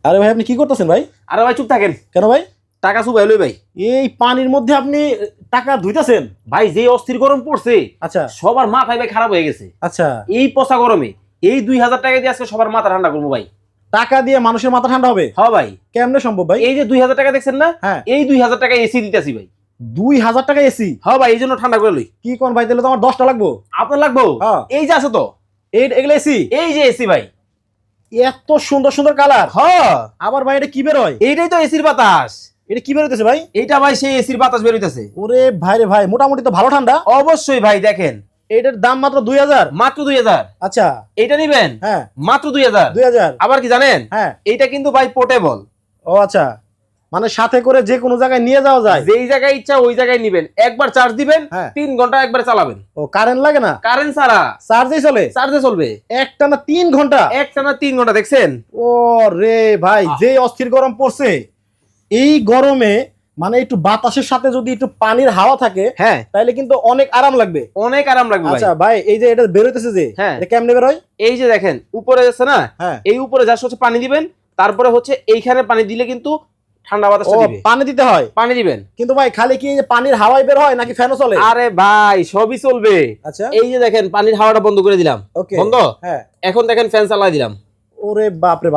আরে ভাই আপনি কি করতেছেন ভাই? আরে ভাই চুপ থাকেন। কেন ভাই? টাকা চুবাই লই ভাই। এই পানির মধ্যে আপনি টাকা ধুইতেছেন? ভাই যে অস্থির গরম পড়ছে, আচ্ছা সবার মাথায় ভাই খারাপ হয়ে গেছে। আচ্ছা, এই পচা গরমে এই 2000 টাকা দিয়ে আজকে সবার মাথা ঠান্ডা করবো ভাই। টাকা দিয়ে মানুষের মাথা ঠান্ডা হবে? হ্যাঁ ভাই। কেমনে সম্ভব ভাই? এই যে 2000 টাকা দেখছেন না, হ্যাঁ। এই 2000 টাকা এসি দিতেছি ভাই। 2000 টাকা এসি? হ্যাঁ ভাই, এই জন্য ঠান্ডা করে লই। কি কোন ভাই, তাহলে তো আমার 10টা লাগবো। আপনার লাগবো? হ্যাঁ। এই যে আছে তো, এগুলো এসি? এই যে এসি ভাই। এত সুন্দর সুন্দর কালার। হ্যাঁ, আবার ভাই এটা কি বের হয়? এইটাই তো এসির বাতাস। এটা কি বেরোতেছে ভাই? এইটা ভাই সেই এসির বাতাস বের হইতেছে। ওরে ভাই রে ভাই, মোটামুটি তো ভালো ঠান্ডা। অবশ্যই ভাই, দেখেন এটার দাম মাত্র 2000? মাত্র 2000। আচ্ছা। এইটা নিবেন? হ্যাঁ। মাত্র 2000। 2000? আবার কি জানেন, হ্যাঁ। এইটা কিন্তু ভাই পোর্টেবল। ও আচ্ছা, মানে সাথে করে যে কোনো জায়গায় নিয়ে যাওয়া যায়? যেই জায়গায় ইচ্ছা ওই জায়গায় নিবেন, একবার চার্জ দিবেন, হ্যাঁ। 3 ঘন্টা একবার চালাবেন। ও কারেন্ট লাগে না? কারেন্ট ছাড়া, চার্জেই চলে? চার্জে চলবে। একটানা 3 ঘন্টা? একটানা 3 ঘন্টা, দেখছেন? ও রে ভাই, যে অস্থির গরম পড়ছে, এই গরমে মানে একটু বাতাসের সাথে যদি একটু পানির হাওয়া থাকে, হ্যাঁ, তাহলে কিন্তু অনেক আরাম লাগবে। অনেক আরাম লাগবে ভাই। আচ্ছা ভাই, এই যে এটা বেরোতেছে যে, হ্যাঁ। এটা কেমনে বের হয়? এই যে দেখেন উপরে আছে না, হ্যাঁ। এই উপরে জাস্ট হচ্ছে পানি দিবেন, তারপরে হচ্ছে এইখানে পানি দিলে কিন্তু ঠান্ডা ও বাতাসটা দিবে। পানি দিতে হয়? পানি দিবেন। কিন্তু ভাই খালি কি এই যে পানির হাওয়াই বের হয় নাকি ফ্যানও চলে? আরে ভাই সবই চলবে। আচ্ছা। এই যে দেখেন পানির হাওয়াটা বন্ধ করে দিলাম, ওকে। বন্ধ। হ্যাঁ। এখন দেখেন ফ্যান চালাই দিলাম। ওরে বাপ রে বাপ।